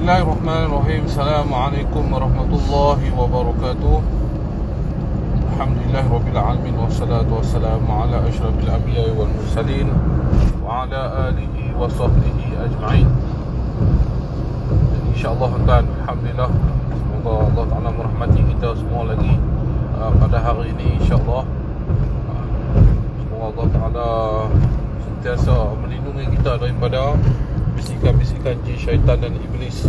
Bismillahirrahmanirrahim. Assalamualaikum warahmatullahi wabarakatuh. Alhamdulillahirrabbilalamin. Wassalatu wassalamu ala ashrafil anbiya'i wal mursalin wa ala alihi wa sahbihi ajma'in. InsyaAllah tuan, Alhamdulillah, semoga Allah Ta'ala merahmati kita semua lagi pada hari ini, insyaAllah. Semoga Allah Ta'ala sentiasa melindungi kita daripada bisikan-bisikan jin, syaitan dan iblis.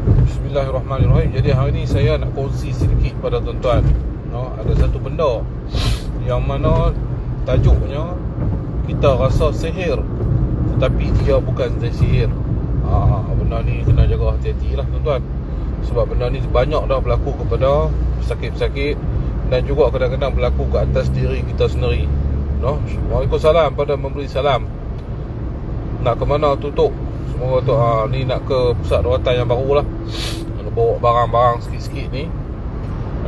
Bismillahirrahmanirrahim. Jadi hari ini saya nak kongsi sedikit pada tuan-tuan. Ada satu benda yang mana tajuknya kita rasa sihir, tetapi dia bukan sihir. Benda ni kena jaga hati-hati lah tuan-tuan. Sebab benda ni banyak dah berlaku kepada pesakit-pesakit, dan juga kadang-kadang berlaku ke atas diri kita sendiri. Waalaikumsalam pada memberi salam. Nak ke mana tutup? Semoga tu ni nak ke pusat rawatan yang baru lah. Nak bawa barang-barang sikit-sikit ni.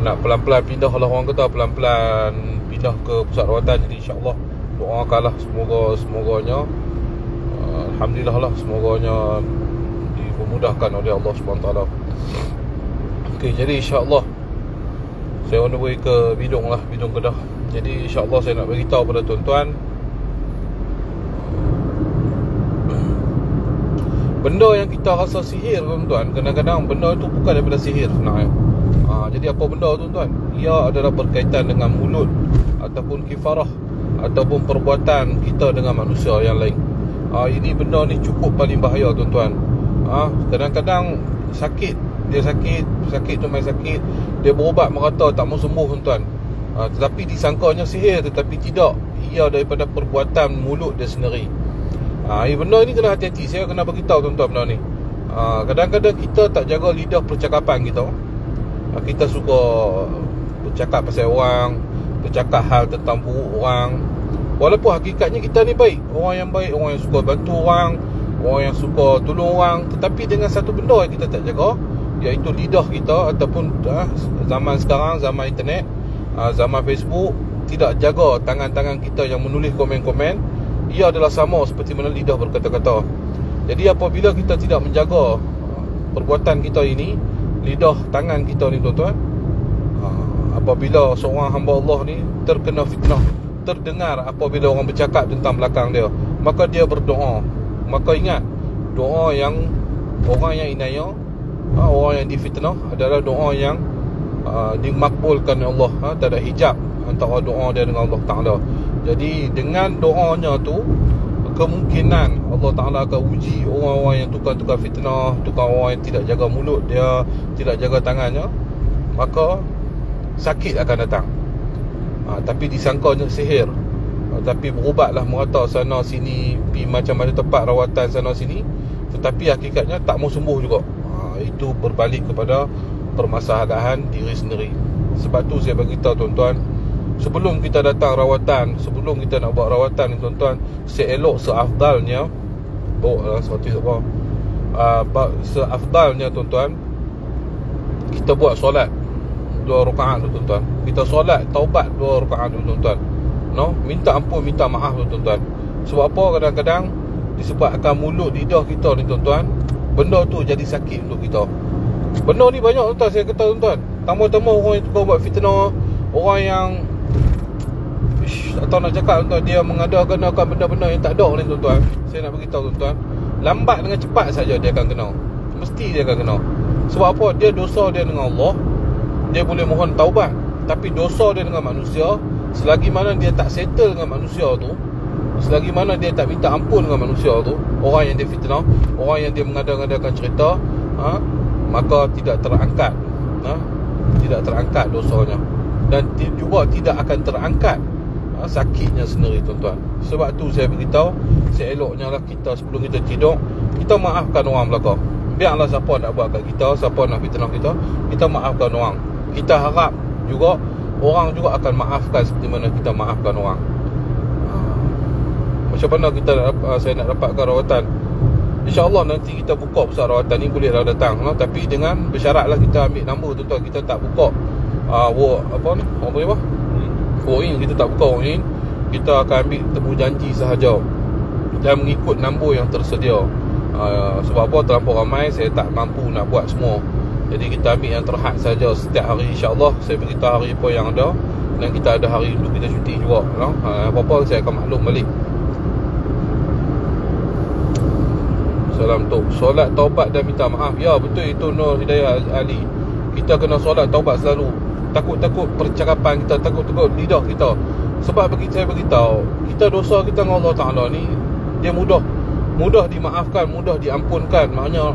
Nak pelan-pelan pindah lah, orang kata pelan-pelan pindah ke pusat rawatan. Jadi insyaAllah doakanlah semoganya Alhamdulillah lah, semoganya dimudahkan oleh Allah SWT. Okey, jadi insyaAllah saya on the way ke Bidung lah, Bidung Kedah. Jadi insyaAllah saya nak beritahu pada tuan-tuan, benda yang kita rasa sihir tuan-tuan, kadang-kadang benda itu bukan daripada sihir sebenarnya. Jadi apa benda tuan-tuan? Ia adalah berkaitan dengan mulut, ataupun kifarah, ataupun perbuatan kita dengan manusia yang lain. Ini benda ni cukup paling bahaya tuan-tuan. Kadang-kadang sakit, dia sakit tu main sakit, dia berubat merata tak mau sembuh tuan-tuan. Tetapi disangkanya sihir, tetapi tidak. Ia daripada perbuatan mulut dia sendiri. Benda ni kena hati-hati. Saya kena beritahu tuan-tuan benda ni. Kadang-kadang kita tak jaga lidah percakapan kita. Kita suka bercakap pasal orang, bercakap hal tentang buruk orang, walaupun hakikatnya kita ni baik. Orang yang baik, orang yang suka bantu orang, orang yang suka tolong orang. Tetapi dengan satu benda yang kita tak jaga, iaitu lidah kita. Ataupun zaman sekarang, zaman internet, zaman Facebook, tidak jaga tangan-tangan kita yang menulis komen-komen. Ia adalah sama seperti mana lidah berkata-kata. Jadi apabila kita tidak menjaga perbuatan kita ini, lidah tangan kita ni tuan-tuan, apabila seorang hamba Allah ni terkena fitnah, terdengar apabila orang bercakap tentang belakang dia, maka dia berdoa. Maka ingat, doa yang orang yang inayah, orang yang difitnah, adalah doa yang dimakbulkan oleh Allah. Tak ada hijab antara doa dia dengan Allah Ta'ala. Jadi dengan doanya tu, kemungkinan Allah Ta'ala akan uji orang-orang yang tukar-tukar fitnah, tukar orang yang tidak jaga mulut dia, tidak jaga tangannya, maka sakit akan datang. Tapi disangkanya sihir. Tapi berubatlah merata sana sini, pergi macam-macam tempat rawatan sana sini, tetapi hakikatnya tak mau sembuh juga. Itu berbalik kepada permasalahan diri sendiri. Sebab tu saya beritahu tuan-tuan, sebelum kita datang rawatan, sebelum kita nak buat rawatan ni tuan-tuan, seafdalnya seafdalnya tuan-tuan, kita buat solat 2 rakaat tu tuan-tuan. Kita solat taubat 2 rakaat tu tuan-tuan. Minta ampun, minta maaf tu tuan-tuan. Sebab apa? Kadang-kadang disebabkan mulut lidah kita ni tuan-tuan, benda tu jadi sakit untuk kita. Benda ni banyak tuan-tuan, saya kata tuan-tuan. Tambah-tambah orang yang tukar buat fitnah, orang yang atau nak cakap tuan-tuan, dia mengadakan benda-benda yang tak ada ni tuan-tuan. Saya nak beritahu tuan-tuan, lambat dengan cepat saja dia akan kena. Mesti dia akan kena. Sebab apa? Dia dosa dia dengan Allah, dia boleh mohon taubat. Tapi dosa dia dengan manusia, selagi mana dia tak settle dengan manusia tu, selagi mana dia tak minta ampun dengan manusia tu, orang yang dia fitnah, orang yang dia mengada-ngadakan cerita, maka tidak terangkat, tidak terangkat dosanya. Dan juga tidak akan terangkat sakitnya sendiri tuan-tuan. Sebab tu saya beritahu, seeloknya lah kita sebelum kita tidur, kita maafkan orang belakang. Biarlah siapa nak buat kat kita, siapa nak fitnah kita, kita maafkan orang. Kita harap juga orang juga akan maafkan seperti mana kita maafkan orang. Macam mana saya nak dapatkan rawatan? InsyaAllah nanti kita buka pusat rawatan ni, bolehlah datang, tapi dengan bersyaratlah kita ambil nombor tuan-tuan. Kita tak buka walk-in, kita tak buka walk-in. Kita akan ambil temu janji sahaja dan mengikut nombor yang tersedia. Sebab apa, terlampau ramai, saya tak mampu nak buat semua. Jadi kita ambil yang terhad saja setiap hari. InsyaAllah saya beritahu hari apa yang ada, dan kita ada hari untuk kita cuti juga, no? Apa-apa saya akan maklum balik. Salam tu. Solat taubat dan minta maaf. Ya betul, itu Nur Hidayah Ali. Kita kena solat taubat selalu. Takut-takut percakapan kita, takut-takut lidah kita. Sebab saya beritahu, kita dosa kita dengan Allah Ta'ala ni, dia mudah dimaafkan, mudah diampunkan.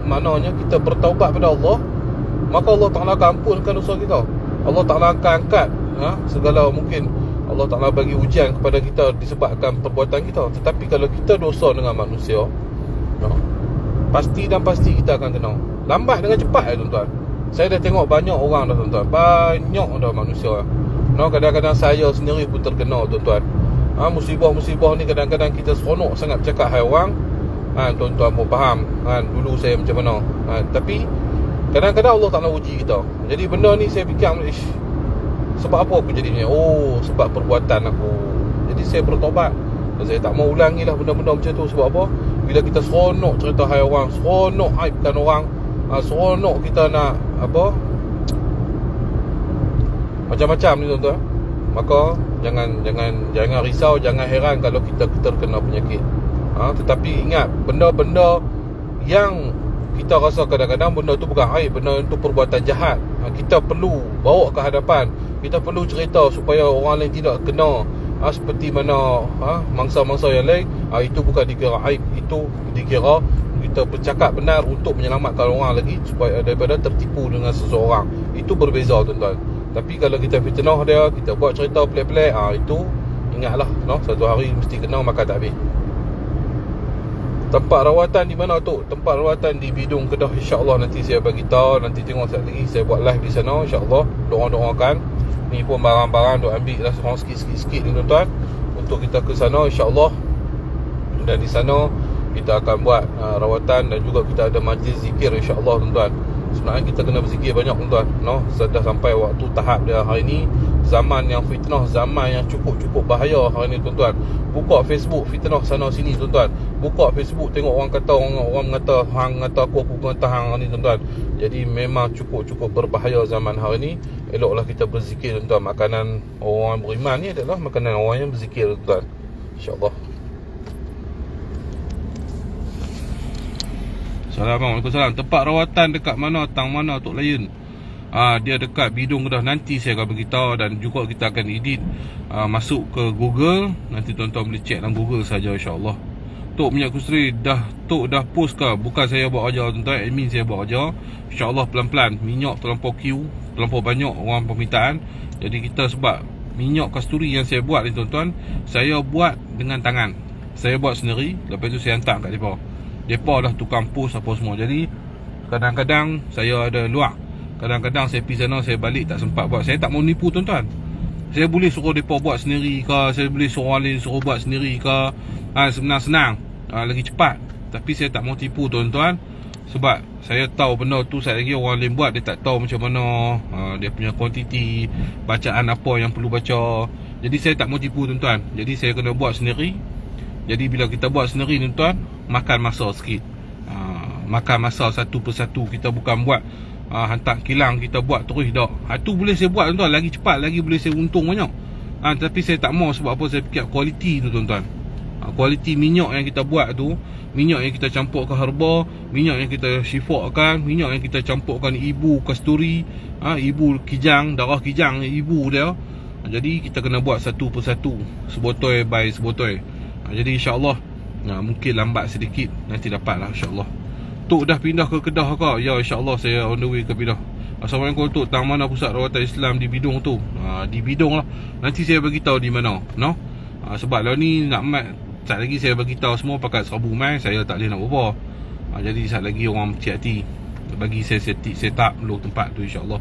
Maknanya kita bertaubat pada Allah, maka Allah Ta'ala akan ampunkan dosa kita. Allah Ta'ala akan angkat segala mungkin. Allah Ta'ala bagi ujian kepada kita disebabkan perbuatan kita. Tetapi kalau kita dosa dengan manusia, pasti kita akan kena. Lambat dengan cepat tuan-tuan. Saya dah tengok banyak orang dah tuan-tuan. Banyak dah manusia. Kadang-kadang saya sendiri pun terkena tuan-tuan. Musibah-musibah ni kadang-kadang kita seronok sangat bercakap hai orang. Tuan-tuan pun faham dulu saya macam mana. Tapi kadang-kadang Allah Ta'ala uji kita. Jadi benda ni saya fikir, sebab apa aku jadi ni? Oh, sebab perbuatan aku. Jadi saya bertobat. Dan saya tak mau ulangi lah benda-benda macam tu. Sebab apa? Bila kita seronok cerita hai orang, seronok aibkan orang, seronok kita nak macam-macam ni tuan-tuan, maka jangan risau, jangan heran kalau kita terkena penyakit. Tetapi ingat, benda-benda yang kita rasa kadang-kadang benda tu bukan aib, benda tu perbuatan jahat, kita perlu bawa ke hadapan. Kita perlu cerita supaya orang lain tidak kena seperti mana mangsa-mangsa yang lain. Itu bukan dikira aib, itu dikira kita bercakap benar untuk menyelamatkan orang lagi, supaya daripada tertipu dengan seseorang. Itu berbeza tuan-tuan. Tapi kalau kita fitnah dia, kita buat cerita pelik-pelik, itu ingatlah, satu hari mesti kena makan tak habis. Tempat rawatan di mana tu? Tempat rawatan di Bidung Kedah, insya-Allah nanti saya bagi tahu. Nanti tengok sekali lagi saya buat live di sana, insya-Allah. Doakan. Ni pun barang-barang duk ambil lah seorang sikit-sikit ni tuan-tuan, untuk kita ke sana, insya-Allah. Dan di sana kita akan buat rawatan, dan juga kita ada majlis zikir, insya-Allah tuan-tuan. Sebenarnya kita kena berzikir banyak tuan-tuan, Sudah sampai waktu tahap dia hari ni, zaman yang fitnah, zaman yang cukup bahaya hari ni tuan-tuan. Buka Facebook, fitnah sana sini tuan-tuan. Buka Facebook, tengok orang kata, orang mengata hang ngata aku kata hang ni tuan-tuan. Jadi memang cukup berbahaya zaman hari ni. Eloklah kita berzikir tuan-tuan. Makanan orang beriman ni adalah makanan orang yang berzikir tuan-tuan, insya-Allah. Assalamualaikum. Tempat rawatan dekat mana? Tang mana Tok Layan? Dia dekat Bidung Kedah. Nanti saya akan beritahu, dan juga kita akan edit masuk ke Google. Nanti tuan-tuan boleh check dalam Google saja, insya-Allah. Tok Minyak Kusri dah post ke? Bukan saya buat aja tuan-tuan, admin saya buat aja. Insya-Allah pelan-pelan. Minyak terlampau queue, terlampau banyak orang permintaan. Jadi kita, sebab minyak kasturi yang saya buat ni tuan-tuan, saya buat dengan tangan. Saya buat sendiri, lepas tu saya hantar kat depa dah tukang post apa semua. Jadi kadang-kadang saya ada luak, kadang-kadang saya pergi sana, saya balik tak sempat buat. Saya tak mau nipu tuan-tuan. Saya boleh suruh depa buat sendiri ke, saya boleh suruh orang lain suruh buat sendiri ke, senang-senang, lagi cepat. Tapi saya tak mau tipu tuan-tuan, sebab saya tahu benda tu saya lagi orang lain buat, dia tak tahu macam mana dia punya kuantiti bacaan apa yang perlu baca. Jadi saya tak mau tipu tuan-tuan. Jadi saya kena buat sendiri. Jadi bila kita buat sendiri tuan-tuan, makan masa sikit. Makan masa satu persatu. Kita bukan buat hantar kilang kita buat terus dah. Itu boleh saya buat tuan-tuan, lagi cepat, lagi boleh saya untung banyak. Tapi saya tak mau, sebab apa? Saya fikir kualiti tu tuan-tuan. Kualiti minyak yang kita buat tu, minyak yang kita campurkan herba, minyak yang kita syifakkan, minyak yang kita campurkan ibu kasturi, ibu kijang, darah kijang ibu dia. Jadi kita kena buat satu persatu, sebotol by sebotol. Jadi insya-Allah mungkin lambat sedikit, nanti dapat lah insya-Allah. Tok dah pindah ke Kedah ke? Ya, insya-Allah saya on the way ke Kedah. Assalamualaikum Tok. Tang mana pusat rawatan Islam di Bidung tu? Di Bidung lah. Nanti saya bagi tahu di mana, sebab lah ni nak mat, sat lagi saya bagi tahu semua pakai Rabu mai, saya tak boleh nak berbual. Jadi sat lagi orang hati-hati bagi saya set up dulu tempat tu, insya-Allah.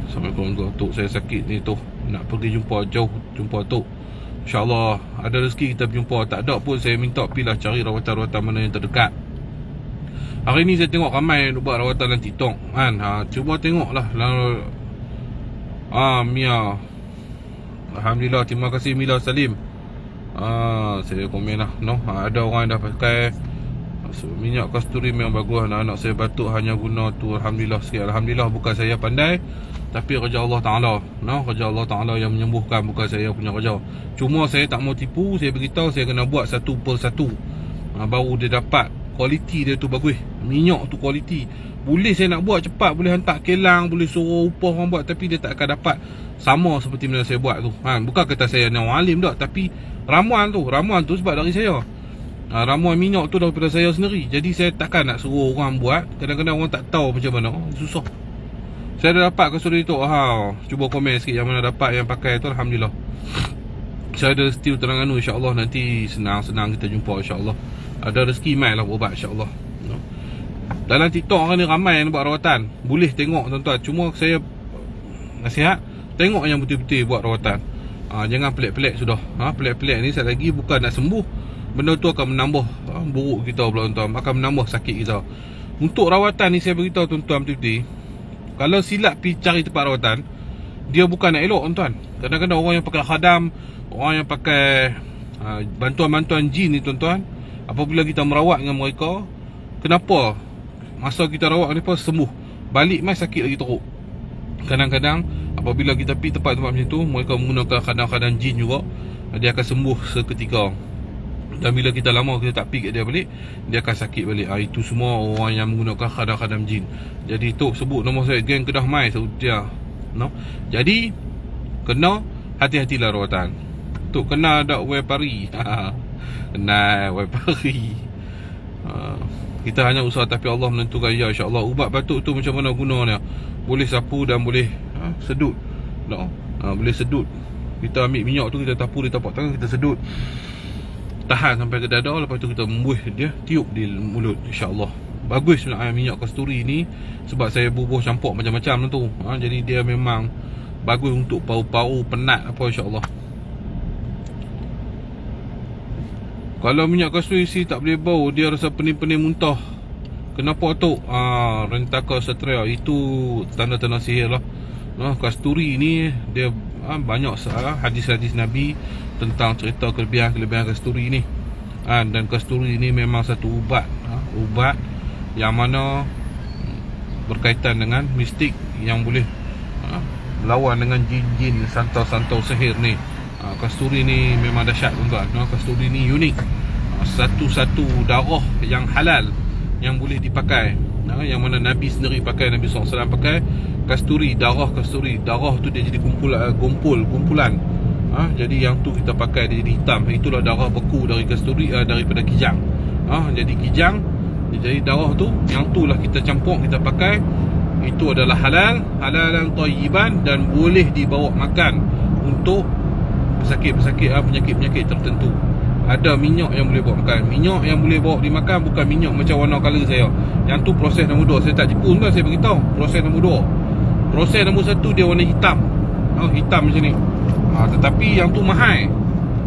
Assalamualaikum Tok. Saya sakit ni tu, nak pergi jumpa Tok. InsyaAllah ada rezeki kita berjumpa. Tak ada pun saya minta pilih cari rawatan-rawatan mana yang terdekat. Hari ni saya tengok ramai buat rawatan dalam TikTok kan. Cuba tengoklah. Mia, alhamdulillah, terima kasih Mila Salim. Saya komen lah, no? Ada orang yang dah pakai minyak kasturi memang bagus. Anak-anak saya batuk hanya guna tu. Alhamdulillah sikit. Alhamdulillah bukan saya pandai, tapi kerja Allah Ta'ala, no? Kerja Allah Ta'ala yang menyembuhkan, bukan saya punya kerja. Cuma saya tak mau tipu. Saya beritahu saya kena buat satu per satu, baru dia dapat kualiti dia tu bagus. Minyak tu kualiti. Boleh saya nak buat cepat, boleh hantar kelang, boleh suruh upah orang buat, tapi dia tak akan dapat sama seperti mana saya buat tu. Bukan kata saya ni orang alim tak, tapi ramuan tu sebab dari saya. Ramuan minyak tu daripada saya sendiri. Jadi saya takkan nak suruh orang buat. Kadang-kadang orang tak tahu macam mana, susah. Saya dah dapat kasturi tu. Cuba komen sikit yang mana dapat, yang pakai tu. Alhamdulillah. Saya ada rezeki Terengganu, insyaAllah. Nanti senang-senang kita jumpa, insyaAllah. Ada rezeki mai lah berubat, insyaAllah. Dalam TikTok ni ramai yang buat rawatan. Boleh tengok tuan-tuan. Cuma saya nasihat, tengok yang betul-betul buat rawatan. Jangan pelik-pelik sudah. Pelik-pelik ni sekali lagi bukan nak sembuh. Benda tu akan menambah buruk kita pula tuan-tuan. Akan menambah sakit kita. Untuk rawatan ni saya beritahu tuan-tuan betul-betul, kalau silap pergi cari tempat rawatan, dia bukan nak elok tuan-tuan. Kadang-kadang orang yang pakai khadam, orang yang pakai bantuan-bantuan jin ni tuan-tuan, apabila kita merawat dengan mereka, kenapa masa kita rawat mereka sembuh, balik mai sakit lagi teruk. Kadang-kadang apabila kita pergi tempat-tempat macam tu, mereka menggunakan khadam-khadam jin juga, dia akan sembuh seketika. Dan bila kita lama kita tak pergi kat dia balik, dia akan sakit balik. Itu semua orang yang menggunakan khadam-khadam jin. Jadi tu sebut nombor saya, geng Kedah Mai Saudia, no? Jadi kena hati-hatilah rawatan. Tu kena ada wepari. Kena wepari. Kita hanya usaha, tapi Allah menentukan. Ya insya-Allah. Ubat batuk tu macam mana gunanya? Boleh sapu dan boleh sedut, no? Boleh sedut. Kita ambil minyak tu, kita tapu di tapak tangan, kita sedut, tahan sampai ke dada. Lepas tu kita membuih dia, tiup di mulut, insya-Allah. Bagus sebenarnya minyak kasturi ni, sebab saya bubuh campur macam-macam tu. Jadi dia memang bagus untuk paru-paru, penat apa, insya-Allah. Kalau minyak kasturi isi tak boleh bau, dia rasa pening-pening muntah. Kenapa tu? Rentaka setria. Itu tanda-tanda sihir lah. Kasturi ni dia banyak hadis-hadis Nabi tentang cerita kelebihan-kelebihan kasturi ni. Dan kasturi ni memang satu ubat. Ubat yang mana berkaitan dengan mistik, yang boleh melawan dengan jin-jin, santau-santau sihir ni. Kasturi ni memang dahsyat tuan-tuan. Kasturi ni unik. Satu-satu darah yang halal yang boleh dipakai. Yang mana Nabi sendiri pakai, Nabi SAW pakai kasturi, darah kasturi. Darah tu dia jadi kumpulan. Jadi yang tu kita pakai, dia jadi hitam. Itulah darah beku dari kasturi, daripada kijang. Jadi kijang, jadi darah tu, yang tu lah kita campur, kita pakai. Itu adalah halalan thayyiban, dan boleh dibawa makan untuk penyakit-penyakit tertentu. Ada minyak yang boleh bawa makan. Minyak yang boleh bawa dimakan bukan minyak macam warna color saya. Yang tu proses nombor 2. Saya tak tipu tuan, saya beritahu proses nombor 2. Proses nombor 1 dia warna hitam. Hitam macam ni. Tetapi yang tu mahal.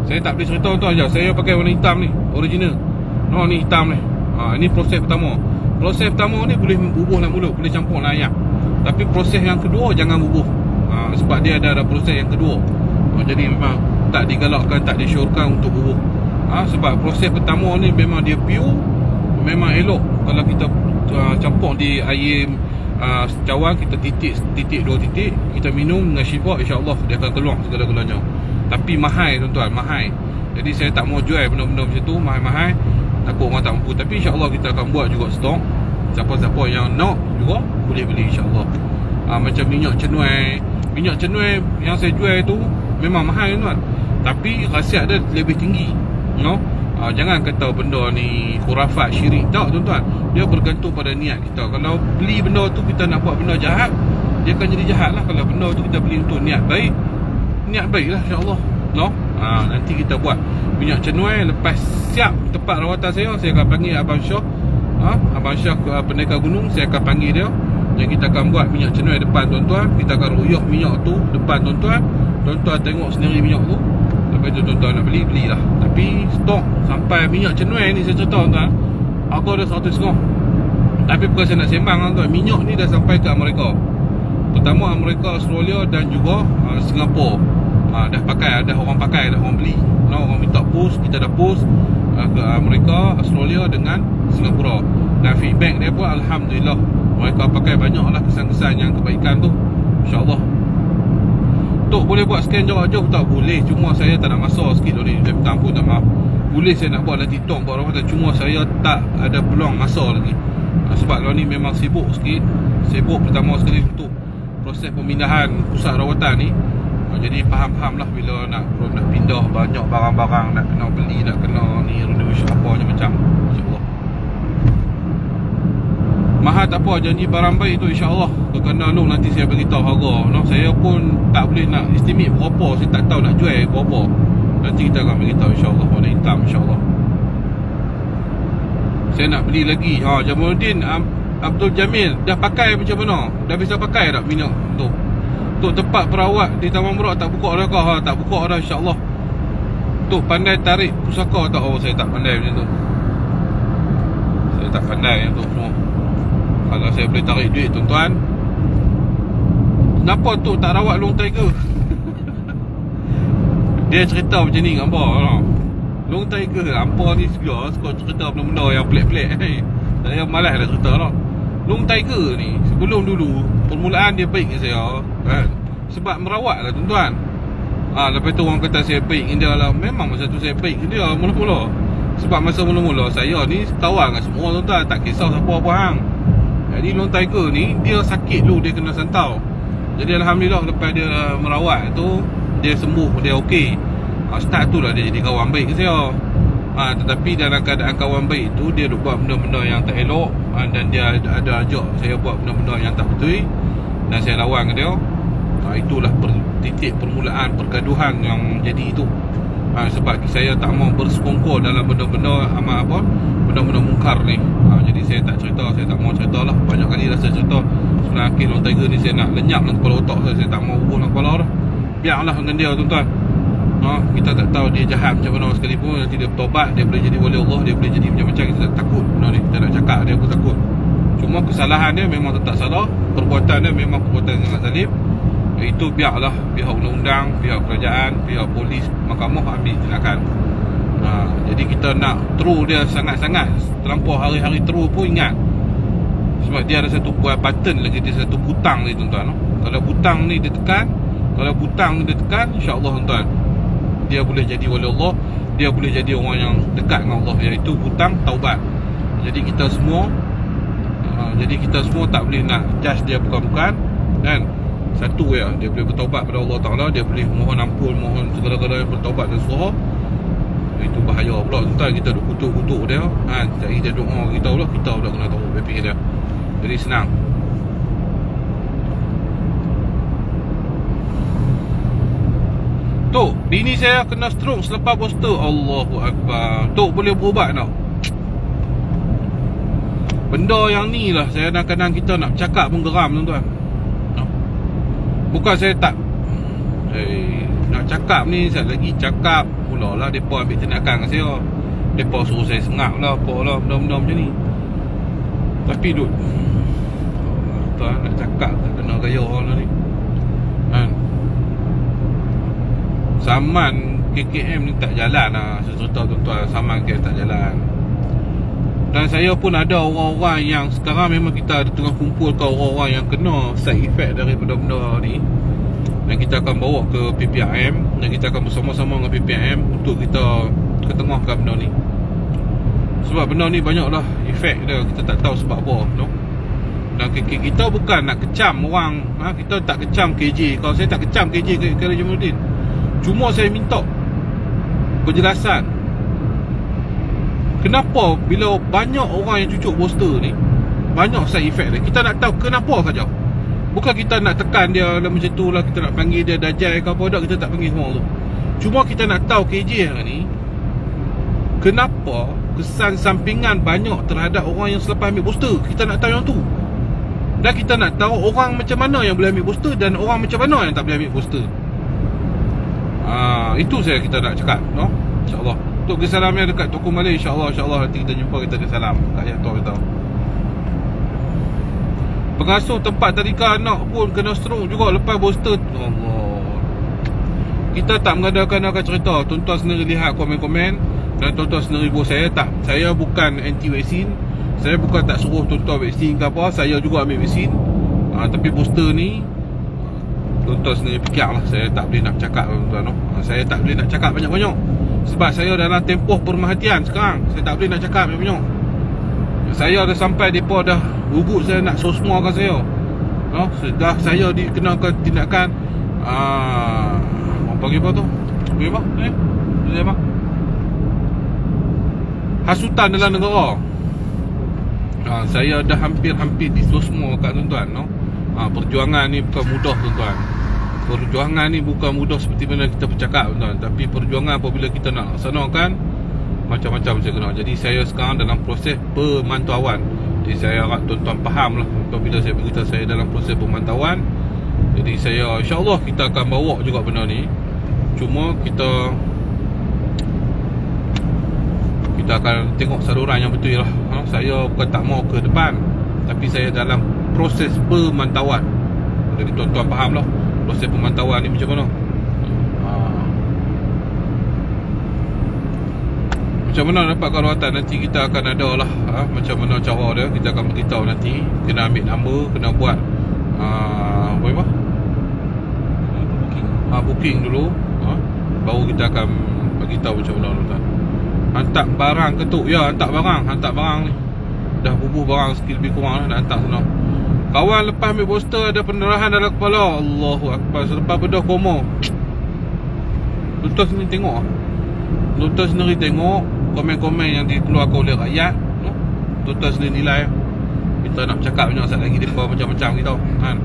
Saya tak boleh cerita tuan je. Saya pakai warna hitam ni, original. Ni hitam ni. Ini proses pertama. Proses pertama ni boleh bubuh dalam mulut, boleh campur dengan air. Tapi proses yang kedua jangan bubuh. Sebab dia ada proses yang kedua. Jadi memang tak digalakkan, tak disyorkan untuk bubuh. Sebab proses pertama ni memang dia pure, memang elok. Kalau kita campur di air cawan, kita titik 2 titik, kita minum dengan syifa, insya-Allah dia akan keluar segala-galanya. Tapi mahal tuan-tuan, mahal. Jadi saya tak mau jual benda-benda macam tu mahal-mahal, takut orang tak mampu. Tapi insya-Allah kita akan buat juga stok. Siapa-siapa yang nak juga boleh beli, insya-Allah. Macam minyak cenuai. Minyak cenuai yang saya jual tu memang mahal tuan, tapi khasiat dia lebih tinggi, jangan kata benda ni khurafat, syirik. Tak tuan-tuan, dia bergantung pada niat kita. Kalau beli benda tu kita nak buat benda jahat, dia akan jadi jahat lah. Kalau benda tu kita beli untuk niat baik lah, insya-Allah. Nanti kita buat minyak cenuai. Lepas siap tempat rawatan saya akan panggil Abang Syah. Abang Syah pendekar gunung, saya akan panggil dia. Yang kita akan buat minyak cenuai depan tuan-tuan. Kita akan ruyuk minyak tu depan tuan-tuan. Tuan-tuan tengok sendiri minyak tu. Lepas tu tuan-tuan nak belilah. Tapi stok sampai minyak cenuai ni, saya cerita tuan, aku ada 100 Tapi bukan saya nak sembang tuan, minyak ni dah sampai ke Amerika. Pertama Amerika, Australia dan juga Singapura. Dah pakai, dah orang pakai, dah orang beli. Orang minta post, kita dah post ke Amerika, Australia dengan Singapura. Dan feedback dia pun alhamdulillah, mereka pakai banyaklah kesan-kesan yang kebaikan tu, insya-Allah. Tok boleh buat scan jarak jauh tak? Boleh, cuma saya tak nak masa sikit ni. Saya minta ampun, tak maaf. Boleh saya nak buat dalam TikTok, buat rawatan, cuma saya tak ada peluang masa lagi. Sebab ni memang sibuk sikit. Sibuk pertama sekali untuk proses pemindahan pusat rawatan ni. Jadi faham-faham lah bila nak pindah banyak barang-barang, nak kena beli, nak kena ni renovation apa macam, insya-Allah. Mahal tak apa, janji barang baik tu insya-Allah. Kena long nanti saya beritahu harga. Saya pun tak boleh nak estimate berapa, saya tak tahu nak jual berapa. Nanti kita akan beritahu insya-Allah, warna hitam insya-Allah. Saya nak beli lagi. Jamaluddin Abdul Jamil dah pakai macam mana? Dah bisa pakai tak minyak tu? Untuk tempat perawat di Taman Merak tak buka dah kah? Tak buka dah insya-Allah. Untuk pandai tarik pusaka tak? Saya tak pandai macam tu. Saya tak pandai macam tu semua. Kalau saya boleh tarik duit tuan-tuan. Kenapa tu tak rawat Long Tiger? Dia cerita macam ni gambar lah. Long Tiger hampa ni suka cerita benda-benda yang pelik-pelik. Saya malas dah cerita lah. Long Tiger ni sebelum dulu permulaan dia baik dengan saya kan? Sebab merawat lah tuan-tuan. Lepas tu orang kata saya baik dengan dia lah. Memang masa tu saya baik dengan dia mula-mula. Sebab masa mula-mula saya ni kawan dengan semua tuan-tuan, tak kisah siapa-apa hang. Jadi Long Tiger ni dia sakit dulu, dia kena santau. Jadi alhamdulillah lepas dia merawat tu, dia sembuh, dia okey. Start tu lah dia jadi kawan baik dengan saya. Tetapi dalam keadaan kawan baik tu, dia buat benda-benda yang tak elok, dan dia ada ajak saya buat benda-benda yang tak betul, dan saya lawan dengan dia. Itulah titik permulaan pergaduhan yang jadi itu. Sebab saya tak mau bersekongkol dalam benda-benda benda-benda mungkar ni. Jadi saya tak cerita, saya tak mau cerita lah. Banyak kali dah saya cerita. Sebenarnya Long Tiger ni saya nak lenyap dalam kepala otak saya tak mau urus dalam kepala dah. Biarlah dengan dia tuan-tuan. Kita tak tahu dia jahat macam mana sekalipun, nanti dia bertobat, dia boleh jadi wali Allah, dia boleh jadi macam-macam. Kita tak takut benda ni. Kita nak cakap dia pun takut. Cuma kesalahan dia memang tetap salah, perbuatan dia memang perbuatan yang sangat zalim. Itu biarlah pihak undang-undang, pihak kerajaan, pihak polis, mahkamah ambil tindakan. Jadi kita nak terus dia sangat-sangat terlampau hari-hari terus pun ingat. Sebab dia ada satu button lagi, dia satu butang ni tuan-tuan. Kalau butang ni dia tekan, insya-Allah tuan-tuan, dia boleh jadi wali Allah, dia boleh jadi orang yang dekat dengan Allah, iaitu butang taubat. Jadi kita semua tak boleh nak judge dia bukan-bukan kan. Satu ya, dia boleh bertaubat pada Allah Ta'ala, dia boleh mohon ampun, mohon segala-galanya, bertaubat dan suruh. Itu bahaya pula tuan-tuan, kita duk kutuk-kutuk dia jadi dia doa kita pula kena tahu baby dia. Jadi senang. Tok, bini saya kena stroke selepas booster. Allahu Akbar. Tok boleh berubat tak? Benda yang ni lah saya kadang-kadang kita nak cakap pun geram tuan-tuan. Bukan saya tak nak cakap ni, saya lagi cakap mulalah mereka ambil tindakan dengan saya. Mereka suruh saya sengak lah, apalah, benda-benda macam ni. Tapi duk tuan nak cakap tak kena gaya lah ni kan. Saman KKM ni tak jalan lah. Saya cerita tuan-tuan, saman KKM tak jalan. Dan saya pun ada orang-orang yang sekarang memang kita ada tengah kumpulkan orang-orang yang kena side effect daripada benda ni. Dan kita akan bawa ke PPRM, dan kita akan bersama-sama dengan PPRM untuk kita ketengahkan benda ni. Sebab benda ni banyaklah efek dia, kita tak tahu sebab apa Dan kita bukan nak kecam orang, kita tak kecam KJ. Kalau saya tak kecam KJ ke Jamaluddin, cuma saya minta penjelasan. Kenapa bila banyak orang yang cucuk booster ni, banyak side effect dia, kita nak tahu kenapa saja. Bukan kita nak tekan dia lah macam tu lah, kita nak panggil dia dajal ke apa dah, kita tak panggil semua tu. Cuma kita nak tahu KJ ni, kenapa kesan sampingan banyak terhadap orang yang selepas ambil booster. Kita nak tahu yang tu. Dan kita nak tahu orang macam mana yang boleh ambil booster dan orang macam mana yang tak boleh ambil booster. Itu kita nak cakap, InsyaAllah. Untuk kesalamnya dekat Toko Malay, InsyaAllah nanti kita jumpa, kita kesalam kat Yato kita. Pengasuh tempat tadika anak pun kena stroke juga lepas booster. Allah. kita tak mengadakan cerita. Tuan-tuan sendiri lihat komen-komen dan tuan-tuan sendiri buat. Saya bukan anti vaksin. Saya bukan tak suruh tuan-tuan vaksin ke apa. Saya juga ambil vaksin. Tapi booster ni tuan-tuan sendiri fikirlah. Saya tak boleh nak cakap tuan-tuan. Saya tak boleh nak cakap banyak-banyak sebab saya dalam tempoh pemerhatian sekarang. Saya tak boleh nak cakap banyak-banyak. Saya dah sampai mereka dah gugut saya nak sosmakan saya. Sudah saya dikenakan tindakan orang panggil apa tu? Panggil apa? Panggil apa? Hasutan dalam negara. Saya dah hampir disosmakan tuan-tuan. Perjuangan ni bukan mudah tuan-tuan. Perjuangan ni bukan mudah seperti mana kita bercakap tuan-tuan. Tapi perjuangan apabila kita nak laksanakan, macam-macam saya kena. Jadi saya sekarang dalam proses pemantauan. Jadi saya harap tuan-tuan faham lah apabila saya beritahu saya dalam proses pemantauan. Jadi saya insyaAllah kita akan bawa juga benda ni. Cuma kita akan tengok saluran yang betul lah. Saya bukan tak mau ke depan, tapi saya dalam proses pemantauan. Jadi tuan-tuan faham lah proses pemantauan ni macam mana. Macam mana dapat rawatan nanti kita akan ada lah. Macam mana cara dia kita akan beritahu nanti. Kena ambil nombor, kena buat apa? Booking dulu. Baru kita akan beritahu macam mana tuan. Hantar barang ke tu? Ya, hantar barang ni. Dah bubuh barang sikit lebih kurang lah, nak hantar sana. Kawan lepas ambil booster ada pendarahan dalam kepala. Allahu Akbar. Selepas bedah koma. Tuan-tuan sendiri tengok. Tuan-tuan sendiri tengok komen-komen yang dikeluarkan oleh rakyat. Tuan-tuan sendiri nilai. Kita nak cakap banyak saat lagi mereka macam-macam kita kan.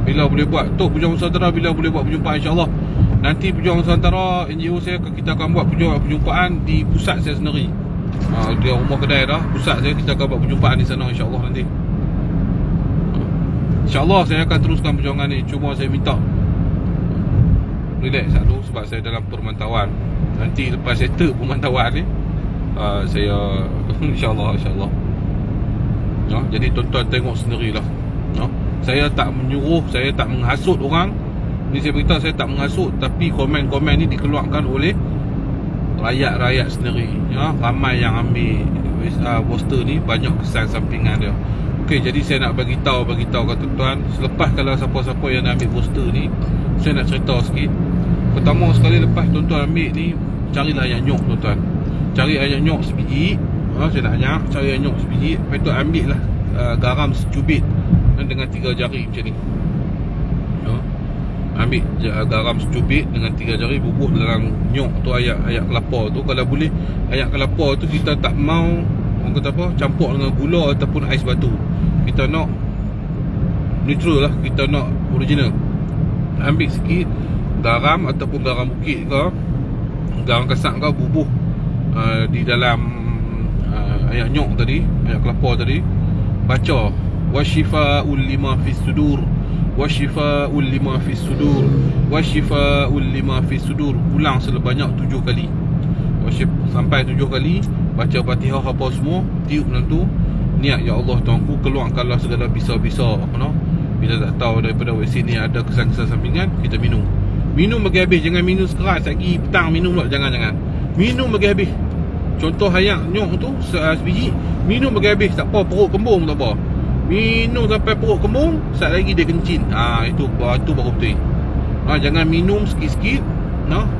Bila boleh buat tu Pejuang Nusantara, bila boleh buat perjumpaan insyaAllah. Nanti Pejuang Nusantara NGO saya, kita akan buat perjumpaan di pusat saya sendiri. Dia rumah kedai dah, pusat saya, kita akan buat perjumpaan di sana insyaAllah nanti. InsyaAllah saya akan teruskan perjuangan ni. Cuma saya minta relax dulu sebab saya dalam pemantauan. Nanti lepas settle pemantauan ni, saya InsyaAllah jadi tuan-tuan tengok sendirilah. Saya tak menyuruh, saya tak menghasut orang. Ni saya beritahu saya tak menghasut. Tapi komen-komen ni dikeluarkan oleh rakyat-rakyat sendiri. Ramai yang ambil poster ni, banyak kesan sampingan dia. Okey, jadi saya nak bagi tahu kat tuan-tuan. Selepas kalau siapa-siapa yang nak ambil poster ni, saya nak cerita sikit. Pertama sekali lepas tuan-tuan ambil ni, carilah ayam nyok tuan-tuan. Cari ayam nyok sebiji. Saya nak ajak cari ayam nyok sebiji. Lepas tu ambil lah garam secubit dengan 3 jari macam ni. Ambil garam secubit dengan 3 jari, bubuh dalam nyok tu ayak kelapa tu. Kalau boleh ayak kelapa tu kita tak mau orang kata apa, campur dengan gula ataupun ais batu. Kita nak neutral lah, kita nak original. Ambil sikit garam ataupun garam bukit ke, garam kasar ke, bubuh di dalam ayak nyok tadi, ayak kelapa tadi. Baca wasyifa'ul lima fis sudur, wasyifa'ul lima fis sudur, wasyifa'ul lima fis sudur. Ulang sebanyak 7 kali. Sampai 7 kali. Baca Fatihah apa semua, tiup dalam tu. Niat, ya Allah Tuanku, keluarkanlah segala bisa-bisa. Bila tak tahu daripada vaksin ni ada kesan-kesan sampingan, kita minum. Minum bagi habis, jangan minum sekeras lagi petang minum pula, jangan. Minum bagi habis. Contoh ayak nyok tu sebiji, minum bagi habis, tak apa perut kembung tak apa. Minum sampai perut kembung, sat lagi dia kencing. Itu baru betul. Jangan minum sikit-sikit.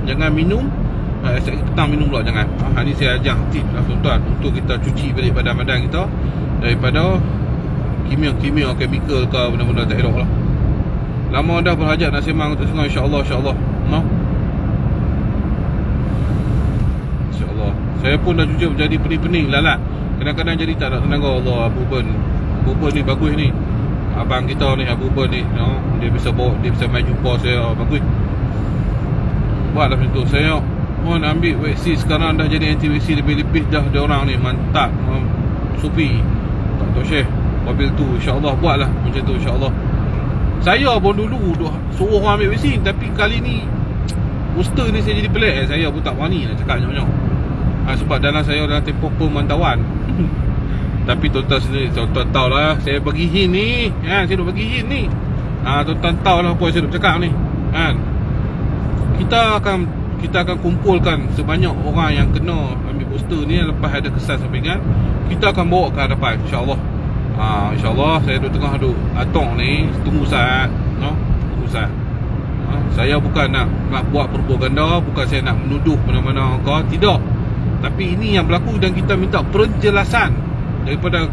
Jangan minum sat lagi petang minum pula, jangan. Ni saya ajak tip lah tuan-tuan, untuk kita cuci balik badan kita daripada kimia-kimia, chemical ke benda-benda tak elok lah. Lama dah berhajat nak sembang untuk senang, insyaAllah. InsyaAllah. Saya pun dah jujur jadi pening-pening lalat. Kadang-kadang jadi tak nak tenaga. Allah, Abu Ben ni bagus ni. Abang kita ni, Abu Ben ni, dia bisa bawa, dia bisa main jumpa saya. Bagus. Buatlah macam tu. Saya pun ambil vaksin sekarang dah jadi anti vaksin lebih-lebih dah dia orang ni. Mantap. Sufi Tok Syekh mobil tu, insyaAllah buatlah macam tu, insyaAllah. Saya pun dulu suruh orang ambil vaksin, tapi kali ni booster ni saya jadi pelik. Saya pun tak berani nak cakap banyak-banyak. Sebab dalam saya dalam tempoh pemantauan. Tapi tuan-tuan sendiri, tuan-tuan tahu lah, saya bagi hint ni kan, saya duk bagi hint ni. Tuan-tuan tahu lah apa yang saya duk cakap ni kan. Kita akan kumpulkan sebanyak orang yang kena ambil booster ni, lepas ada kesan sampingan, kita akan bawa ke hadapan insya-Allah. InsyaAllah saya duk tengah duk atong ni, tunggu saat, no? Tunggu saat. Saya bukan nak buat propaganda, bukan saya nak menuduh mana-mana kau, tidak. Tapi ini yang berlaku dan kita minta penjelasan daripada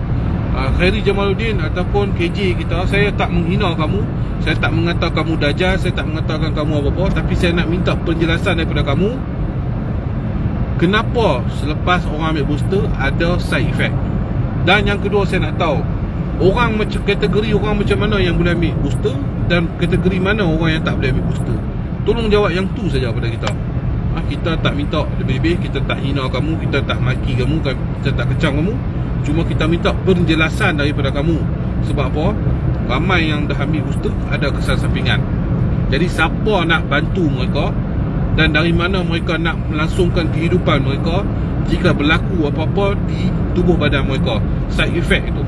Khairi Jamaluddin ataupun KJ kita. Saya tak menghina kamu, saya tak mengatakan kamu dajal, saya tak mengatakan kamu apa-apa, tapi saya nak minta penjelasan daripada kamu. Kenapa selepas orang ambil booster ada side effect? Dan yang kedua, saya nak tahu orang macam kategori orang macam mana yang boleh ambil booster dan kategori mana orang yang tak boleh ambil booster. Tolong jawab yang tu saja pada kita. Kita tak minta lebih-lebih, kita tak hina kamu, kita tak maki kamu, kita tak kecam kamu. Cuma kita minta penjelasan daripada kamu. Sebab apa? Ramai yang dah ambil booster ada kesan sampingan. Jadi siapa nak bantu mereka dan dari mana mereka nak melangsungkan kehidupan mereka jika berlaku apa-apa di tubuh badan mereka, side effect itu.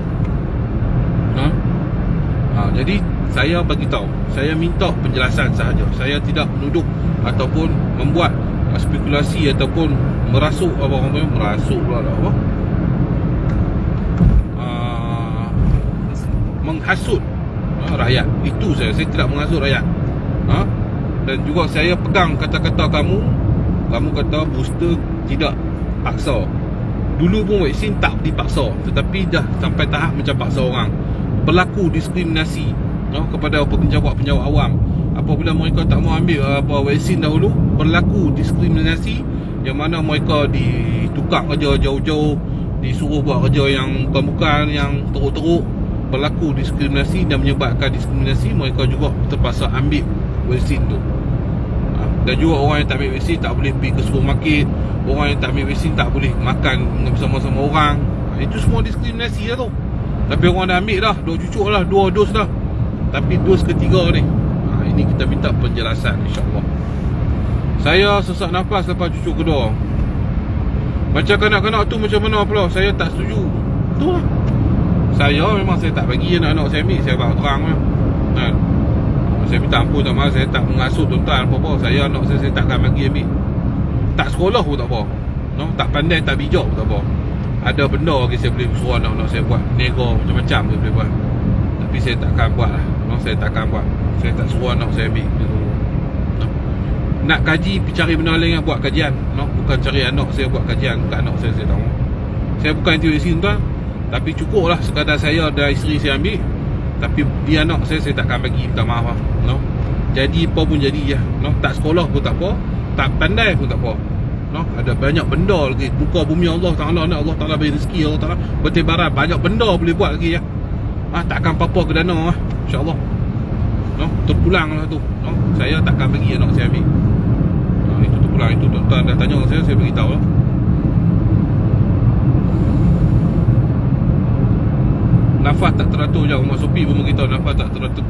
Jadi saya bagi tahu, saya minta penjelasan sahaja. Saya tidak menuduh ataupun membuat spekulasi ataupun merasuk menghasut rakyat. Itu saya tidak menghasut rakyat. Dan juga saya pegang kata-kata kamu kata booster tidak paksa. Dulu pun vaksin tak dipaksa, tetapi dah sampai tahap macam paksa orang. Berlaku diskriminasi kepada penjawat awam. Apabila mereka tak mau ambil vaksin dahulu, berlaku diskriminasi yang mana mereka ditukar kerja jauh-jauh, disuruh buat kerja yang bukan-bukan, yang teruk-teruk. Berlaku diskriminasi dan menyebabkan diskriminasi, mereka juga terpaksa ambil vaksin tu. Dan juga orang yang tak ambil vaksin tak boleh pergi ke supermarket, orang yang tak ambil vaksin tak boleh makan bersama-sama orang. Itu semua diskriminasi lah tu. Tapi orang dah ambil dah, dah cucuk lah, 2 dos dah. Tapi dos ketiga ni, ini kita minta penjelasan insyaAllah. Saya sesak nafas lepas cucuk kedua. Macam kanak-kanak tu macam mana pula, saya tak setuju. Tu lah. Saya memang saya tak bagi anak-anak saya ambil, saya bagi terang lah kan. Saya minta ampun tak maaf, saya tak mengasut tuan-tuan apa-apa. Saya anak saya takkan bagi ambil. Tak sekolah pun tak apa, tak pandai, tak bijak pun tak apa. Ada benda lagi saya boleh suruh anak-anak saya buat, nego macam-macam saya boleh buat. Tapi saya takkan buat lah, saya takkan buat. Saya tak suruh anak saya ambil. Nak kaji, cari benda lain yang buat kajian, bukan cari anak saya buat kajian. Bukan anak saya tahu. Saya bukan anti-vaksin tuan, tapi cukup lah sekadar saya dan isteri saya ambil. Tapi dia anak saya takkan bagi, minta maaf lah. Jadi apa pun jadi ya. Tak sekolah pun tak apa, tak pandai pun tak apa. Ada banyak benda lagi. Muka bumi Allah Ta'ala, Allah Ta'ala beri rezeki, Allah Ta'ala bertebaran, banyak benda boleh buat lagi ya. Takkan apa-apa ke dana lah, InsyaAllah. Terpulang lah tu. Saya takkan bagi anak saya ambil. Itu terpulang. Itu tuan-tuan dah tanya saya beritahu lah. Nafas tak teratur je. Umar Sopi pun beritahu nafas tak teratur.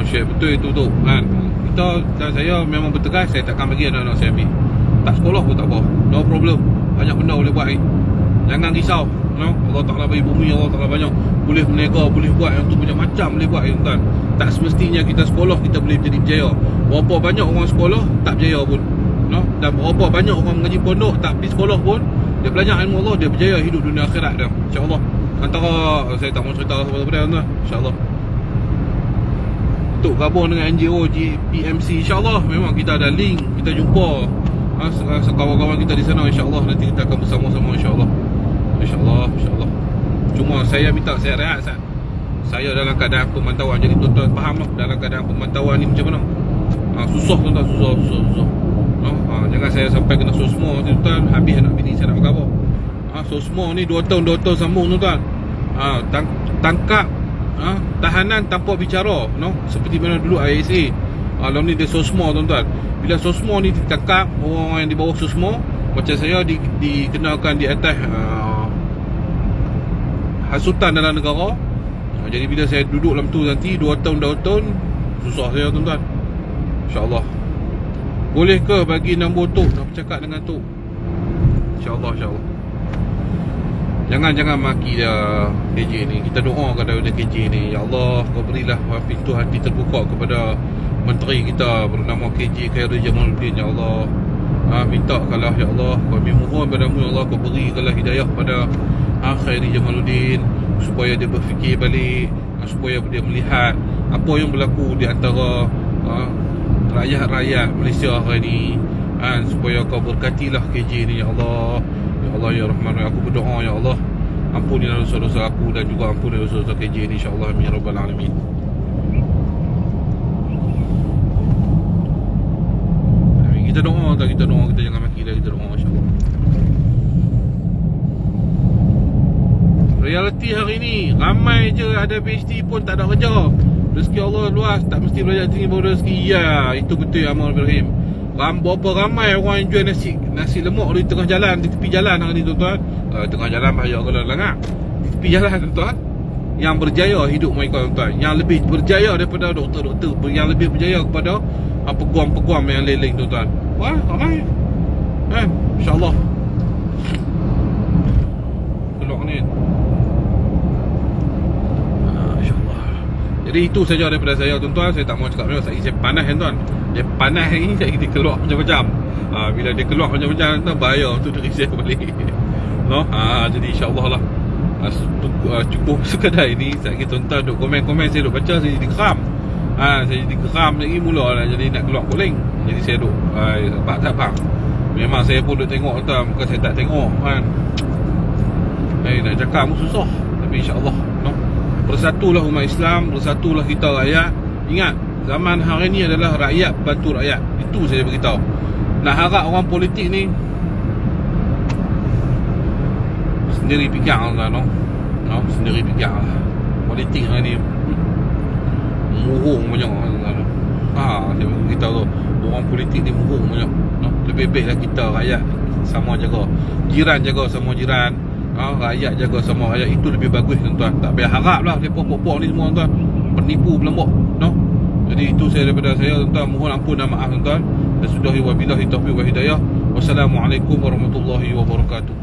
Syekh, betul itu tu kan. Kita dan saya memang bertegas, saya takkan bagi anak-anak saya ambil. Tak sekolah pun tak apa, no problem. Banyak benda boleh buat ni. Jangan risau, Allah Ta'ala bagi bumi, Allah Ta'ala banyak boleh menega, boleh buat yang tu, banyak macam boleh buat tuan. Tak semestinya kita sekolah kita boleh jadi berjaya. Berapa banyak orang sekolah tak berjaya pun, dan berapa banyak orang mengaji pondok tak pergi sekolah pun, dia belajar ilmu Allah, dia berjaya hidup dunia akhirat dia, InsyaAllah. Antara saya tak mau cerita sebenarnya tuan, InsyaAllah. Untuk gabung dengan NGO PMC, InsyaAllah memang kita ada link, kita jumpa kawan-kawan kita di sana, InsyaAllah nanti kita akan bersama-sama, InsyaAllah. InsyaAllah. Cuma saya minta saya rehat sat. Saya dalam keadaan pemantauan, jadi tuan-tuan faham lah dalam keadaan pemantauan ni macam mana. Susah tuan-tuan, susah. Jangan saya sampai kena sosmo tuan-tuan, habis anak bini saya nak berkhabar. Sosmo ni 2 tahun sambung tuan-tuan. Tangkap tahanan tanpa bicara, seperti mana dulu ISA. Lalu ni dia sosmo tuan-tuan. Bila sosmo ni ditangkap, orang yang di bawah sosmo macam saya dikenakan di atas hasutan dalam negara. Jadi bila saya duduk dalam tu nanti 2 tahun susah saya tuan-tuan. InsyaAllah. Boleh ke bagi nombor Tok nak bercakap dengan Tok? InsyaAllah, insyaAllah. Jangan maki dia KJ ni. Kita doakan daripada KJ ni. Ya Allah, kau berilah pintu hati terbuka kepada menteri kita bernama KJ Khairul Jamaluddin. Ya Allah, minta kalah ya Allah, kami mohon padamu ya Allah, kau berikanlah hidayah pada Khairul Jamaluddin supaya dia berfikir balik, supaya dia melihat apa yang berlaku di antara rakyat-rakyat Malaysia hari ni, supaya kau berkatilah KJ ni ya Allah. Ya Allah ya Rahman, aku berdoa ya Allah, ampunilah dosa-dosa aku dan juga ampunilah dosa-dosa KJ ni insya-Allah amin ya rabbal alamin. Kita doa, kita jangan maki dah, kita doa insya-Allah. Realiti hari ni ramai je ada PhD pun tak ada kerja. Rezeki Allah luas, tak mesti belajar tinggi baru rezeki. Ya, itu betul ya Amal Ibrahim. Berapa ramai orang yang jual nasi lemak di tengah jalan, di tepi jalan hari ni tuan-tuan. Tengah jalan bahaya kalau langgar. Di tepi jalan tuan-tuan. Yang berjaya hidup mereka tuan-tuan, yang lebih berjaya daripada doktor-doktor, yang lebih berjaya kepada peguam-peguam yang leling tuan-tuan. Wah, ramai. InsyaAllah. Keluar ni. InsyaAllah. Jadi itu saja daripada saya tuan-tuan. Saya tak mau cakap banyak. Saya panas tuan. Dia panas ni, dia keluar macam-macam. Bila dia keluar macam-macam tuan, bahaya untuk dia balik. No? Jadi insyaAllah lah. Cukup sekadar ini. Saya kata tuan-tuan duk komen-komen, saya duk baca, saya jadi geram. Saya jadi geram lagi mula lah. Jadi nak keluar calling. Jadi saya duk tak faham. Memang saya pun duk tengok tuan, bukan saya tak tengok kan. Nak cakap pun susah. Tapi insyaAllah no? Bersatulah umat Islam, bersatulah kita rakyat. Ingat, zaman hari ni adalah rakyat bantu rakyat. Itu saya beritahu. Nak harap orang politik ni sendiri fikir lah no? Sendiri fikir lah. Politik hari ni murung banyak lah. Saya beritahu tu, orang politik ni murung banyak no? Lebih baiklah kita rakyat sama jaga. Jiran jaga sama jiran, rakyat jaga sama rakyat. Itu lebih bagus tuan-tuan. Tak payah harap lah pokok-pokok ni semua tuan, penipu pelembok no? Jadi itu saya daripada saya tuan-tuan. Mohon ampun dan maaf tuan-tuan. Dan sudahi wabillahi taufiq wa hidayah. Wassalamualaikum warahmatullahi wabarakatuh.